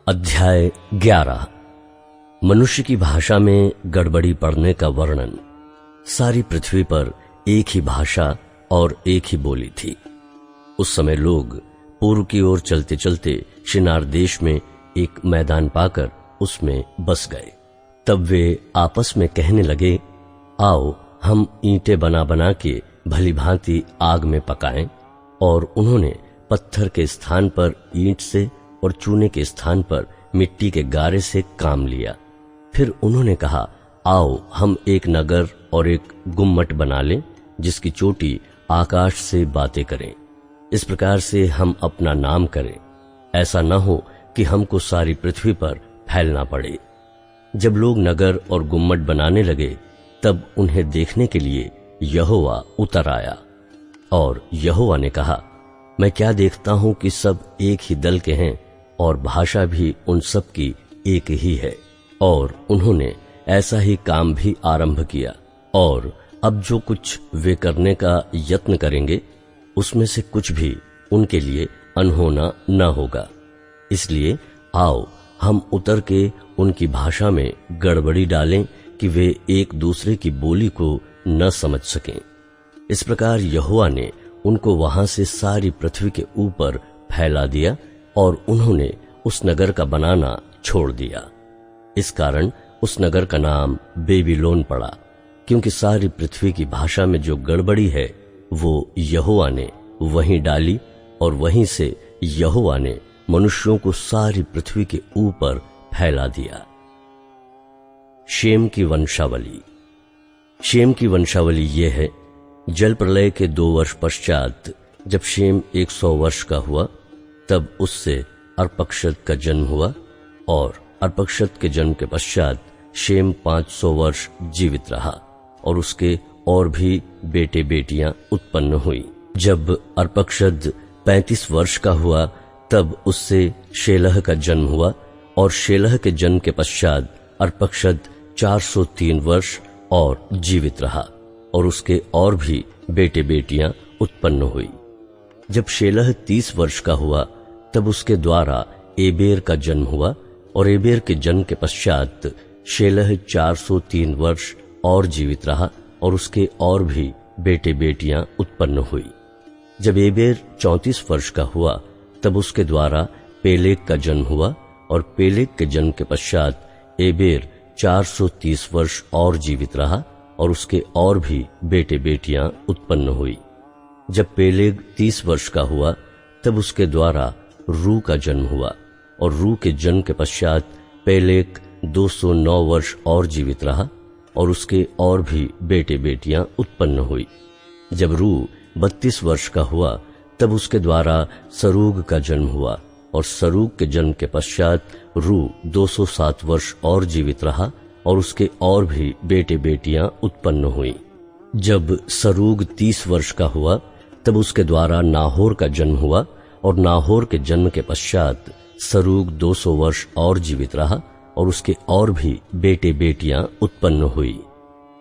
अध्याय 11। मनुष्य की भाषा में गड़बड़ी पड़ने का वर्णन। सारी पृथ्वी पर एक ही भाषा और एक ही बोली थी। उस समय लोग पूर्व की ओर चलते चलते शिनार देश में एक मैदान पाकर उसमें बस गए। तब वे आपस में कहने लगे, आओ हम ईंटें बना बना के भली भांति आग में पकाएं। और उन्होंने पत्थर के स्थान पर ईंट से और चूने के स्थान पर मिट्टी के गारे से काम लिया। फिर उन्होंने कहा, आओ हम एक नगर और एक गुम्मट बना लें, जिसकी चोटी आकाश से बातें करें। इस प्रकार से हम अपना नाम करें, ऐसा न हो कि हमको सारी पृथ्वी पर फैलना पड़े। जब लोग नगर और गुम्मट बनाने लगे, तब उन्हें देखने के लिए यहोवा उतर आया। और यहोवा ने कहा, मैं क्या देखता हूं कि सब एक ही दल के हैं और भाषा भी उन सब की एक ही है। और उन्होंने ऐसा ही काम भी आरंभ किया। और अब जो कुछ वे करने का यत्न करेंगे, उसमें से कुछ भी उनके लिए अनहोना न होगा। इसलिए आओ हम उतर के उनकी भाषा में गड़बड़ी डालें कि वे एक दूसरे की बोली को न समझ सकें। इस प्रकार यहोवा ने उनको वहां से सारी पृथ्वी के ऊपर फैला दिया और उन्होंने उस नगर का बनाना छोड़ दिया। इस कारण उस नगर का नाम बेबीलोन पड़ा, क्योंकि सारी पृथ्वी की भाषा में जो गड़बड़ी है वो यहोवा ने वहीं डाली और वहीं से यहोवा ने मनुष्यों को सारी पृथ्वी के ऊपर फैला दिया। शेम की वंशावली। शेम की वंशावली ये है, जल प्रलय के 2 वर्ष पश्चात जब शेम 100 वर्ष का हुआ, तब उससे अर्पक्षद का जन्म हुआ। और अर्पक्षद के जन्म के पश्चात शेम 500 वर्ष जीवित रहा और उसके और भी बेटे बेटियां उत्पन्न हुई। जब अर्पक्षद 35 वर्ष का हुआ, तब उससे शेलह का जन्म हुआ। और शेलह के जन्म के पश्चात अर्पक्षद 403 वर्ष और जीवित रहा और उसके और भी बेटे बेटियां उत्पन्न हुई। जब शेलह 30 वर्ष का हुआ, तब उसके द्वारा एबेर का जन्म हुआ। और एबेर के जन्म के पश्चात शेलह 403 वर्ष और जीवित रहा और उसके और भी बेटे बेटियां उत्पन्न हुई। जब एबेर 34 वर्ष का हुआ, तब उसके द्वारा पेलेग का जन्म हुआ। और पेलेग के जन्म के पश्चात एबेर 430 वर्ष और जीवित रहा और उसके और भी बेटे बेटियां उत्पन्न हुई। जब पेलेग 30 वर्ष का हुआ, तब उसके द्वारा रू का जन्म हुआ। और रू के जन्म के पश्चात पेलेग 209 वर्ष और जीवित रहा और उसके और भी बेटे बेटियां उत्पन्न हुई। जब रू 32 वर्ष का हुआ, तब उसके द्वारा सरूग का जन्म हुआ। और सरूग के जन्म के पश्चात रू 207 वर्ष और जीवित रहा और उसके और भी बेटे बेटियां उत्पन्न हुई। जब सरूग 30 वर्ष का हुआ, तब उसके द्वारा नाहोर का जन्म हुआ। और नाहोर के जन्म के पश्चात सरूग 200 वर्ष और जीवित रहा और उसके और भी बेटे बेटियां उत्पन्न हुई।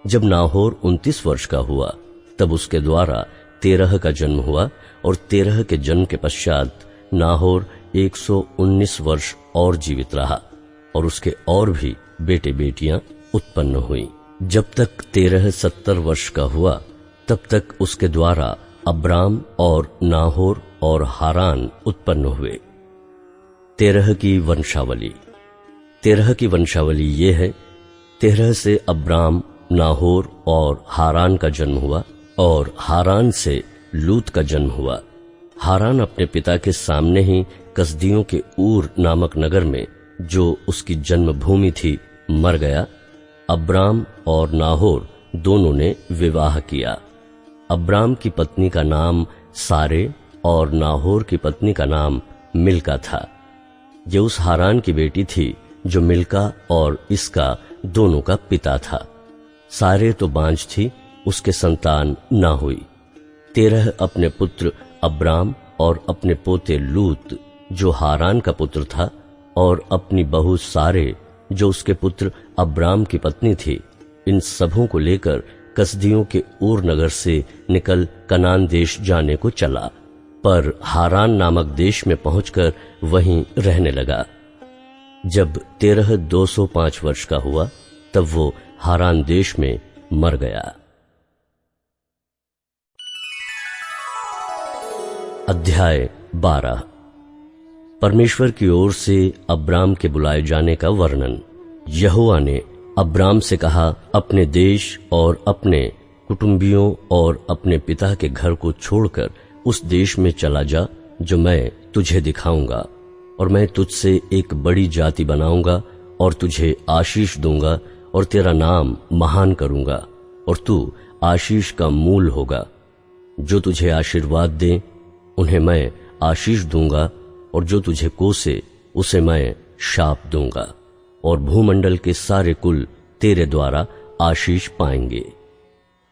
जब नाहोर 29 वर्ष का हुआ, तब उसके द्वारा तेरह का जन्म हुआ। और तेरह के जन्म के पश्चात नाहोर 119 वर्ष और जीवित रहा और उसके और भी बेटे बेटियां उत्पन्न हुई। जब तक तेरह 70 वर्ष का हुआ, तब तक उसके द्वारा अब्राम और नाहोर और हारान उत्पन्न हुए। तेरह की वंशावली। तेरह की वंशावली ये है, तेरह से अब्राम, नाहोर और हारान का जन्म हुआ। और हारान से लूत का जन्म हुआ। हारान अपने पिता के सामने ही कसदियों के ऊर नामक नगर में, जो उसकी जन्मभूमि थी, मर गया। अब्राम और नाहोर दोनों ने विवाह किया। अब्राम की पत्नी का नाम सारे और नाहोर की पत्नी का नाम मिल्का था। ये उस हारान की बेटी थी जो मिल्का और इसका दोनों का पिता था। सारे तो बांझ थी, उसके संतान न हुई। तेरह अपने पुत्र अब्राम और अपने पोते लूत जो हारान का पुत्र था, और अपनी बहू सारे जो उसके पुत्र अब्राम की पत्नी थी, इन सबों को लेकर कसदियों के ऊर नगर से निकल कनान देश जाने को चला। पर हारान नामक देश में पहुंचकर वहीं रहने लगा। जब 205 वर्ष का हुआ तब वो हारान देश में मर गया। अध्याय 12। परमेश्वर की ओर से अब्राम के बुलाए जाने का वर्णन। यहोवा ने अब्राम से कहा, अपने देश और अपने कुटुंबियों और अपने पिता के घर को छोड़कर उस देश में चला जा जो मैं तुझे दिखाऊंगा, और मैं तुझसे एक बड़ी जाति बनाऊंगा और तुझे आशीष दूंगा और तेरा नाम महान करूंगा और तू आशीष का मूल होगा। जो तुझे आशीर्वाद दे उन्हें मैं आशीष दूंगा और जो तुझे कोसे उसे मैं शाप दूंगा, और भूमंडल के सारे कुल तेरे द्वारा आशीष पाएंगे।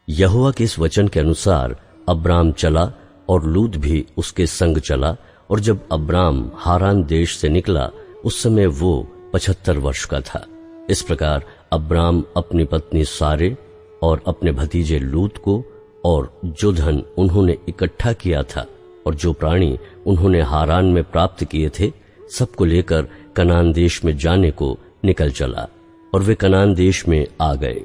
यहोवा के इस वचन के अनुसार अब्राम चला और लूत भी उसके संग चला, और जब अब्राम हारान देश से निकला उस समय वो 75 वर्ष का था। इस प्रकार अब्राम अपनी पत्नी सारे और अपने भतीजे लूत को और जो धन उन्होंने इकट्ठा किया था और जो प्राणी उन्होंने हारान में प्राप्त किए थे सबको लेकर कनान देश में जाने को निकल चला, और वे कनान देश में आ गए।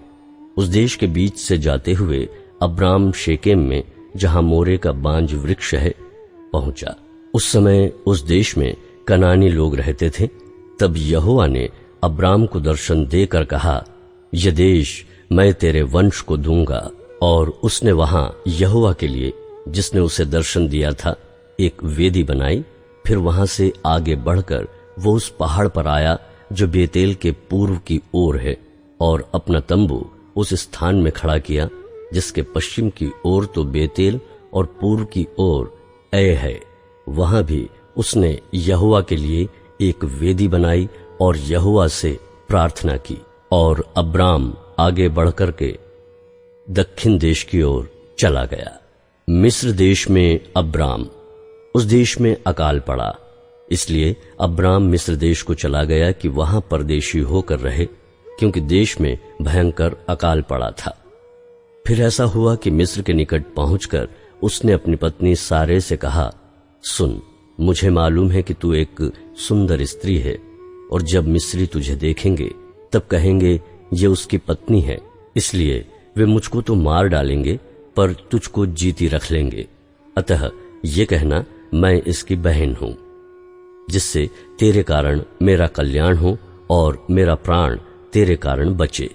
उस देश के बीच से जाते हुए अब्राम शेकेम में, जहां मोरे का बांज वृक्ष है, पहुंचा। उस समय उस देश में कनानी लोग रहते थे। तब यहोवा ने अब्राम को दर्शन देकर कहा, यह देश मैं तेरे वंश को दूंगा। और उसने वहां यहोवा के लिए, जिसने उसे दर्शन दिया था, एक वेदी बनाई। फिर वहां से आगे बढ़कर वो उस पहाड़ पर आया जो बेतेल के पूर्व की ओर है, और अपना तंबू उस स्थान में खड़ा किया जिसके पश्चिम की ओर तो बेतेल और पूर्व की ओर ऐ है। वहां भी उसने यहोवा के लिए एक वेदी बनाई और यहोवा से प्रार्थना की। और अब्राम आगे बढ़कर के दक्षिण देश की ओर चला गया। मिस्र देश में अब्राम। उस देश में अकाल पड़ा, इसलिए अब्राम मिस्र देश को चला गया कि वहां परदेशी होकर रहे, क्योंकि देश में भयंकर अकाल पड़ा था। फिर ऐसा हुआ कि मिस्र के निकट पहुंचकर उसने अपनी पत्नी सारे से कहा, सुन, मुझे मालूम है कि तू एक सुंदर स्त्री है, और जब मिस्री तुझे देखेंगे तब कहेंगे ये उसकी पत्नी है, इसलिए वे मुझको तो मार डालेंगे पर तुझको जीती रख लेंगे। अतः ये कहना, मैं इसकी बहन हूं, जिससे तेरे कारण मेरा कल्याण हो और मेरा प्राण तेरे कारण बचे।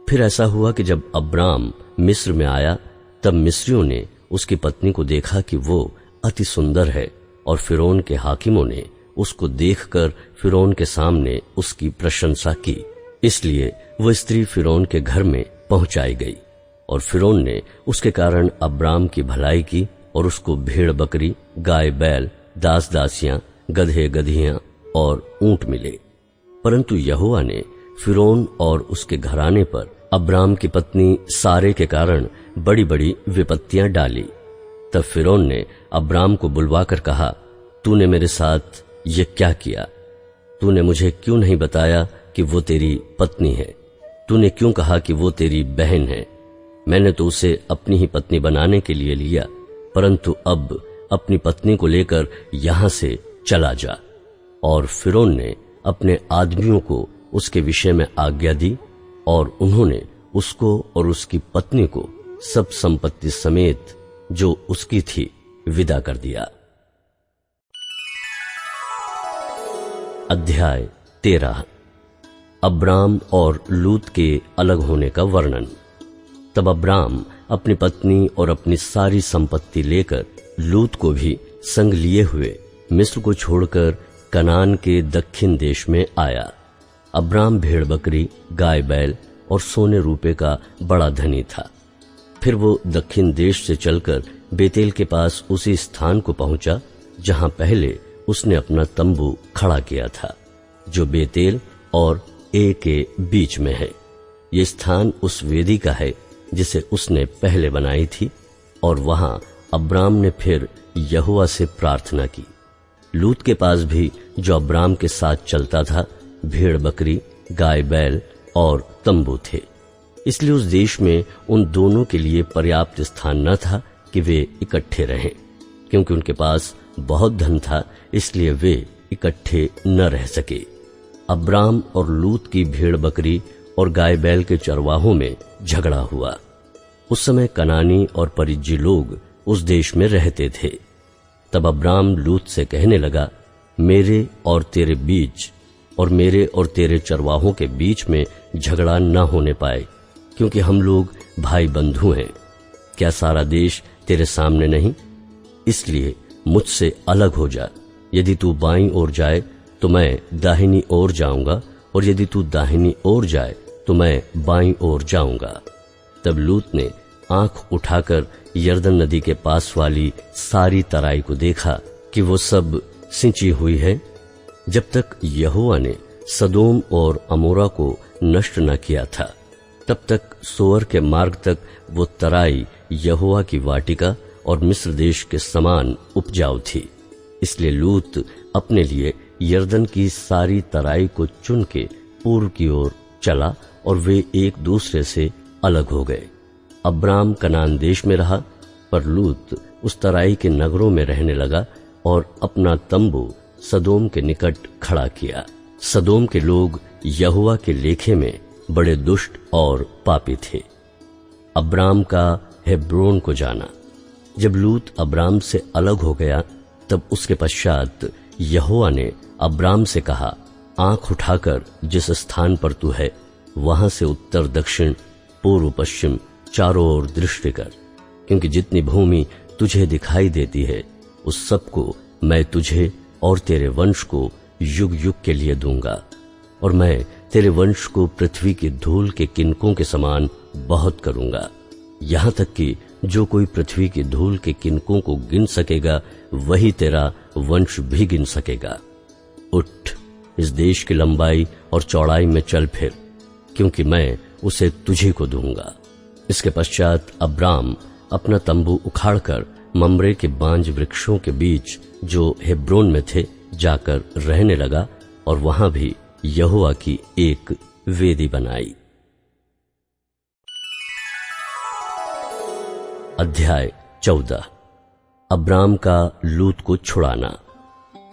फिर ऐसा हुआ कि जब अब्राम मिस्र में आया तब मिस्रियों ने उसकी पत्नी को देखा कि वो अति सुंदर है, और फिरौन के हाकिमों ने उसको देखकर फिरौन के सामने उसकी प्रशंसा की। इसलिए वो स्त्री फिरौन के घर में पहुंचाई गई, और फिरौन ने उसके कारण अब्राम की भलाई की और उसको भेड़ बकरी, गाय बैल, दास दासियां, गधे गधियां और ऊंट मिले। परंतु यहोवा ने फिरौन और उसके घराने पर अब्राम की पत्नी सारे के कारण बड़ी बड़ी विपत्तियां डाली। तब फिरौन ने अब्राम को बुलवाकर कहा, तूने मेरे साथ ये क्या किया? तूने मुझे क्यों नहीं बताया कि वो तेरी पत्नी है? तूने क्यों कहा कि वो तेरी बहन है? मैंने तो उसे अपनी ही पत्नी बनाने के लिए लिया, परंतु अब अपनी पत्नी को लेकर यहां से चला जा। और फिरौन ने अपने आदमियों को उसके विषय में आज्ञा दी, और उन्होंने उसको और उसकी पत्नी को सब संपत्ति समेत जो उसकी थी विदा कर दिया। अध्याय 13। अब्राम और लूत के अलग होने का वर्णन। तब अब्राम अपनी पत्नी और अपनी सारी संपत्ति लेकर लूत को भी संग लिए हुए मिस्र को छोड़कर कनान के दक्षिण देश में आया। अब्राम भेड़ बकरी, गाय बैल और सोने रूपे का बड़ा धनी था। फिर वो दक्षिण देश से चलकर बेतेल के पास उसी स्थान को पहुंचा जहां पहले उसने अपना तंबू खड़ा किया था, जो बेतेल और ए के बीच में है। ये स्थान उस वेदी का है जिसे उसने पहले बनाई थी, और वहां अब्राम ने फिर यहोवा से प्रार्थना की। लूत के पास भी, जो अब्राम के साथ चलता था, भेड़ बकरी, गाय बैल और तंबू थे। इसलिए उस देश में उन दोनों के लिए पर्याप्त स्थान न था कि वे इकट्ठे रहें, क्योंकि उनके पास बहुत धन था, इसलिए वे इकट्ठे न रह सके। अब्राम और लूत की भेड़ बकरी और गाय बैल के चरवाहों में झगड़ा हुआ। उस समय कनानी और परिज्जी लोग उस देश में रहते थे। तब अब्राम लूत से कहने लगा, मेरे और तेरे बीच और मेरे और तेरे चरवाहों के बीच में झगड़ा न होने पाए, क्योंकि हम लोग भाई बंधु हैं। क्या सारा देश तेरे सामने नहीं? इसलिए मुझसे अलग हो जा। यदि तू बाईं ओर जाए तो मैं दाहिनी ओर जाऊंगा, और यदि तू दाहिनी ओर जाए तो मैं बाईं ओर जाऊंगा। तब लूत ने आंख उठाकर यरदन नदी के पास वाली सारी तराई को देखा कि वो सब सिंची हुई है, जब तक यहोवा ने सदोम और अमोरा को नष्ट न किया था। तब तक सोअर के मार्ग तक वो तराई यहोवा की वाटिका और मिस्र देश के समान उपजाऊ थी। इसलिए लूत अपने लिए यरदन की सारी तराई को चुन के पूर्व की ओर चला, और वे एक दूसरे से अलग हो गए। अब्राम कनान देश में रहा, पर लूत उस तराई के नगरों में रहने लगा और अपना तंबू सदोम के निकट खड़ा किया। सदोम के लोग यहोवा के लेखे में बड़े दुष्ट और पापी थे। अब्राम का हेब्रोन को जाना। जब लूत अब्राम से अलग हो गया, तब उसके पश्चात यहोवा ने अब्राम से कहा, आंख उठाकर जिस स्थान पर तू है वहां से उत्तर दक्षिण पूर्व पश्चिम चारों ओर दृष्टि कर, क्योंकि जितनी भूमि तुझे दिखाई देती है उस सब को मैं तुझे और तेरे वंश को युग युग के लिए दूंगा, और मैं तेरे वंश को पृथ्वी की धूल के किनकों के समान बहुत करूंगा। यहां तक कि जो कोई पृथ्वी की धूल के किनकों को गिन सकेगा वही तेरा वंश भी गिन सकेगा। उठ, इस देश की लंबाई और चौड़ाई में चल फिर, क्योंकि मैं उसे तुझे को दूंगा। इसके पश्चात अब्राम अपना तंबू उखाड़कर ममरे के बांज वृक्षों के बीच जो हेब्रोन में थे जाकर रहने लगा, और वहां भी यहोवा की एक वेदी बनाई। अध्याय 14। अब्राम का लूत को छुड़ाना।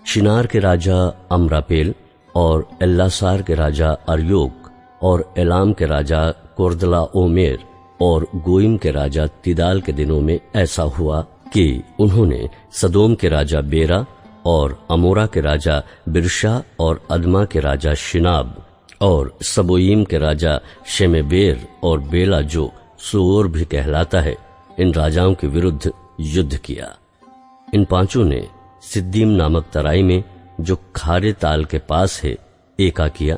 शिनार के राजा अमरापेल और एल्लासार के राजा अर्योक और एलाम के राजा कोर्दला ओमेर और गोइम के राजा तिदाल के दिनों में ऐसा हुआ कि उन्होंने सदोम के राजा बेरा और अमोरा के राजा बिरशा और अदमा के राजा शिनाब और सबोईम के राजा शेमेबेर और बेला जो सोर भी कहलाता है, इन राजाओं के विरुद्ध युद्ध किया। इन पांचों ने सिद्दीम नामक तराई में जो खारे ताल के पास है एका किया।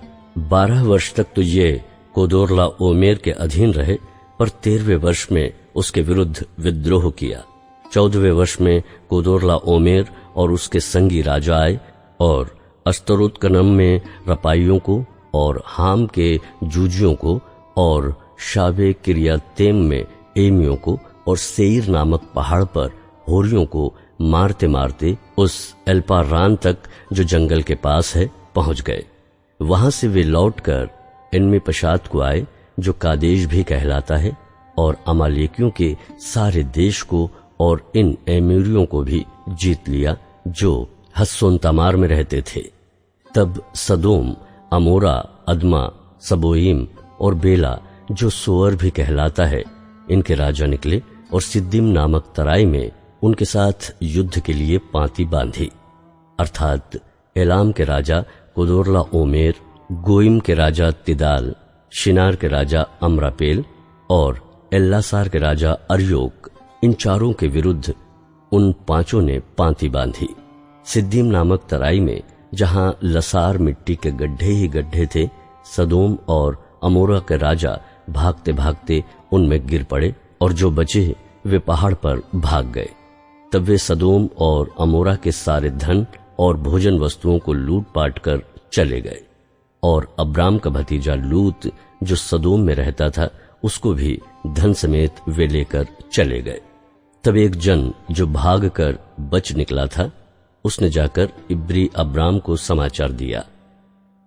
12 वर्ष तक तो ये कोदोरला ओमेर के अधीन रहे, पर 13वें वर्ष में उसके विरुद्ध विद्रोह किया। 14वें वर्ष में कोदोरला ओमेर और उसके संगी राजा आए और अस्तरोत्कनम में रपाइयों को और हाम के जूजियों को और शाबे किरियातेम में एमियों को और सेईर नामक पहाड़ पर होरियों को मारते मारते उस एल्पारान तक जो जंगल के पास है पहुंच गए। वहां से वे लौटकर इनमें पशात को आए जो कादेश भी कहलाता है, और अमालेकियों के सारे देश को और इन एमोरियों को भी जीत लिया जो हस्सोन तमार में रहते थे। तब सदोम, अमोरा, अदमा, सबोईम और बेला जो सोअर भी कहलाता है, इनके राजा निकले और सिद्दीम नामक तराई में उनके साथ युद्ध के लिए पांति बांधी। अर्थात एलाम के राजा कोदोरला ओमेर, गोइम के राजा तिदाल, शिनार के राजा अमरापेल और एल्लासार के राजा अर्योक, इन चारों के विरुद्ध उन पांचों ने पांति बांधी। सिद्दीम नामक तराई में जहां लसार मिट्टी के गड्ढे ही गड्ढे थे, सदोम और अमोरा के राजा भागते भागते उनमें गिर पड़े, और जो बचे वे पहाड़ पर भाग गए। तब वे सदोम और अमोरा के सारे धन और भोजन वस्तुओं को लूट पाट कर चले गए, और अब्राम का भतीजा लूत जो सदोम में रहता था उसको भी धन समेत वे लेकर चले गए। तब एक जन जो भाग कर बच निकला था, उसने जाकर इब्री अब्राम को समाचार दिया।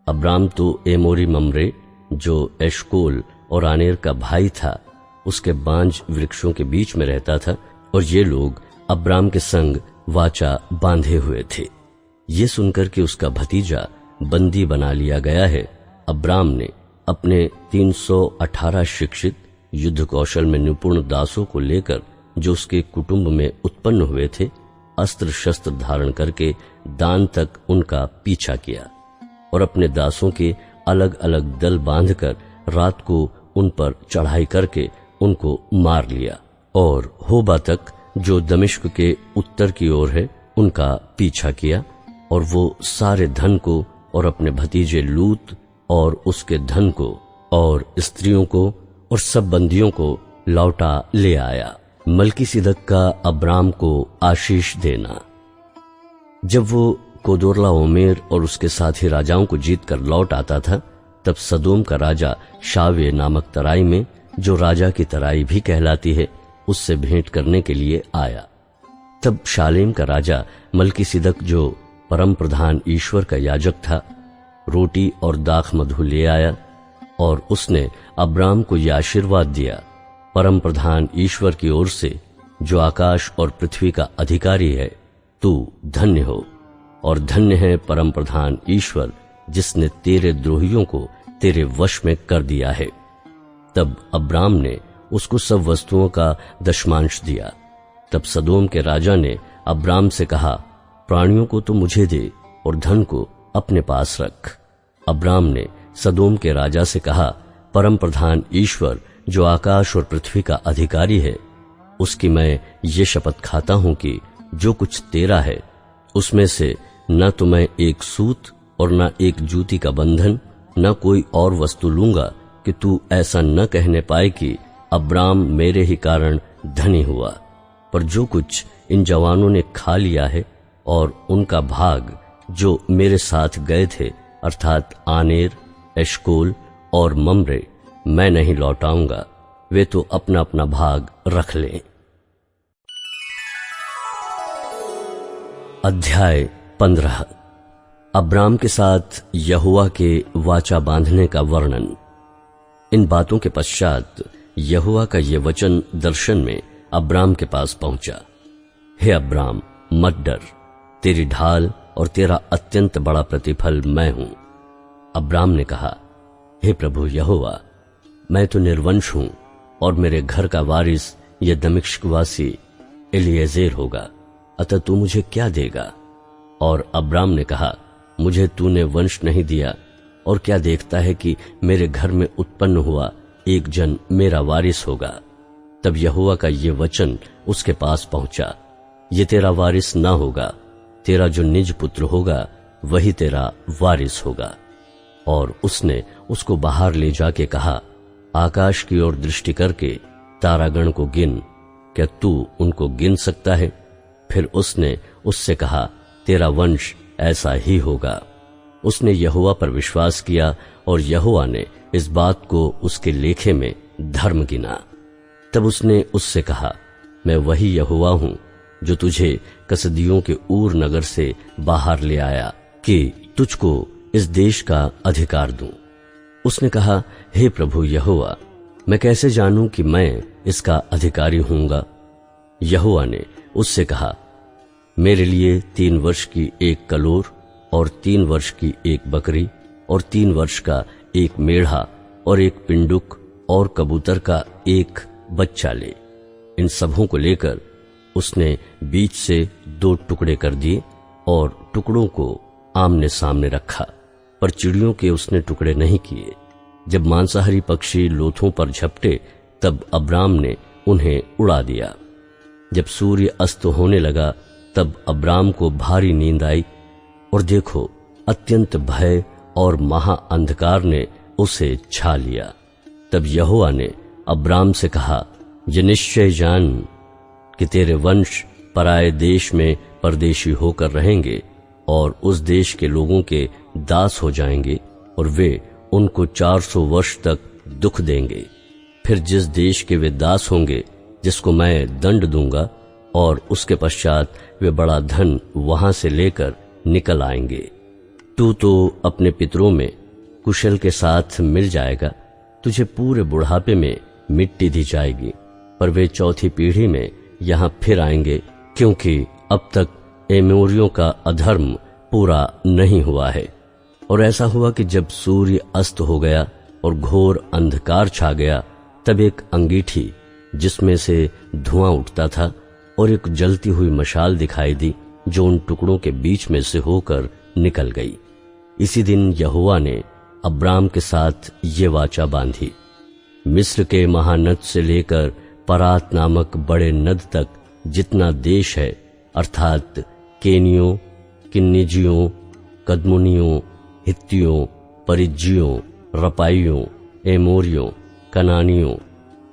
अब्राम तो एमोरी ममरे जो एशकोल और आनेर का भाई था, उसके बांज वृक्षों के बीच में रहता था, और ये लोग अब्राम के संग वाचा बांधे हुए थे। ये सुनकर कि उसका भतीजा बंदी बना लिया गया है, अब्राम ने अपने 318 शिक्षित, युद्ध कौशल में निपुण दासों को लेकर, जो उसके कुटुंब में उत्पन्न हुए थे, अस्त्र शस्त्र धारण करके दान तक उनका पीछा किया और अपने दासों के अलग अलग दल बांधकर रात को उन पर चढ़ाई करके उनको मार लिया और होबा तक, जो दमिश्क के उत्तर की ओर है, उनका पीछा किया और वो सारे धन को और अपने भतीजे लूत और उसके धन को और स्त्रियों को और सब बंदियों को लौटा ले आया। मलकीसिदक का अब्राम को आशीष देना। जब वो कोदोर्ला ओमेर और उसके साथी राजाओं को जीतकर लौट आता था, तब सदोम का राजा शावे नामक तराई में, जो राजा की तराई भी कहलाती है, उससे भेंट करने के लिए आया। तब शालेम का राजा मलकीसिदक, जो परम प्रधान ईश्वर का याजक था, रोटी और दाख मधु ले आया और उसने अब्राम को यह आशीर्वाद दिया, परम प्रधान ईश्वर की ओर से, जो आकाश और पृथ्वी का अधिकारी है, तू धन्य हो और धन्य है परम प्रधान ईश्वर, जिसने तेरे द्रोहियों को तेरे वश में कर दिया है। तब अब्राम ने उसको सब वस्तुओं का दशमांश दिया। तब सदोम के राजा ने अब्राम से कहा, प्राणियों को तो मुझे दे और धन को अपने पास रख। अब्राम ने सदोम के राजा से कहा, परम प्रधान ईश्वर, जो आकाश और पृथ्वी का अधिकारी है, उसकी मैं ये शपथ खाता हूं कि जो कुछ तेरा है, उसमें से न तो मैं एक सूत और न एक जूती का बंधन, न कोई और वस्तु लूंगा, कि तू ऐसा न कहने पाए कि अब्राम मेरे ही कारण धनी हुआ। पर जो कुछ इन जवानों ने खा लिया है और उनका भाग जो मेरे साथ गए थे, अर्थात आनेर, एशकोल और मम्रे, मैं नहीं लौटाऊंगा, वे तो अपना अपना भाग रख लें। अध्याय 15। अब्राम के साथ यहोवा के वाचा बांधने का वर्णन। इन बातों के पश्चात यहोवा का ये वचन दर्शन में अब्राम के पास पहुंचा। हे अब्राम, मत डर, तेरी ढाल और तेरा अत्यंत बड़ा प्रतिफल मैं हूं। अब्राम ने कहा, हे प्रभु यहोवा, मैं तो निर्वंश हूं और मेरे घर का वारिस यह दमिश्कवासी एलिएजेर होगा, अतः तू मुझे क्या देगा? और अब्राम ने कहा, मुझे तूने वंश नहीं दिया, और क्या देखता है कि मेरे घर में उत्पन्न हुआ एक जन मेरा वारिस होगा। तब यहोवा का ये वचन उसके पास पहुंचा, ये तेरा वारिस ना होगा, तेरा जो निज पुत्र होगा वही तेरा वारिस होगा। और उसने उसको बाहर ले जाके कहा, आकाश की ओर दृष्टि करके तारागण को गिन, क्या तू उनको गिन सकता है? फिर उसने उससे कहा, तेरा वंश ऐसा ही होगा। उसने यहोवा पर विश्वास किया और यहोवा ने इस बात को उसके लेखे में धर्म गिना। तब उसने उससे कहा, मैं वही यहोवा हूं जो तुझे कसदियों के ऊर नगर से बाहर ले आया कि तुझको इस देश का अधिकार दूं। उसने कहा, हे प्रभु यहोवा, मैं कैसे जानूं कि मैं इसका अधिकारी हूंगा? यहोवा ने उससे कहा, मेरे लिए 3 वर्ष की एक कलोर और 3 वर्ष की एक बकरी और 3 वर्ष का एक मेढ़ा और एक पिंडुक और कबूतर का एक बच्चा ले। इन सबों को लेकर उसने बीच से 2 टुकड़े कर दिए और टुकड़ों को आमने सामने रखा, पर चिड़ियों के उसने टुकड़े नहीं किए। जब मांसाहारी पक्षी लोथों पर झपटे, तब अब्राम ने उन्हें उड़ा दिया। जब सूर्य अस्त होने लगा, तब अब्राम को भारी नींद आई, और देखो, अत्यंत भय और महा अंधकार ने उसे छा लिया। तब यहोवा ने अब्राम से कहा, ये निश्चय जान कि तेरे वंश पराये देश में परदेशी होकर रहेंगे और उस देश के लोगों के दास हो जाएंगे, और वे उनको 400 वर्ष तक दुख देंगे। फिर जिस देश के वे दास होंगे, जिसको मैं दंड दूंगा, और उसके पश्चात वे बड़ा धन वहां से लेकर निकल आएंगे। तू तो अपने पितरों में कुशल के साथ मिल जाएगा, तुझे पूरे बुढ़ापे में मिट्टी दी जाएगी, पर वे 4थी पीढ़ी में यहां फिर आएंगे, क्योंकि अब तक एमोरियों का अधर्म पूरा नहीं हुआ है। और ऐसा हुआ कि जब सूर्य अस्त हो गया और घोर अंधकार छा गया, तब एक अंगीठी जिसमें से धुआं उठता था और एक जलती हुई मशाल दिखाई दी, जो उन टुकड़ों के बीच में से होकर निकल गई। इसी दिन यहोवा ने अब्राम के साथ ये वाचा बांधी, मिस्र के महानद से लेकर परात नामक बड़े नद तक जितना देश है, अर्थात केनियों, किन्निजियों, कदमुनियों, हित्तियों, परिज्जियों, रपाइयों, एमोरियों, कनानियों,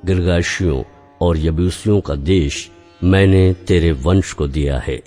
गिर्गाशियों और यबूसियों का देश मैंने तेरे वंश को दिया है।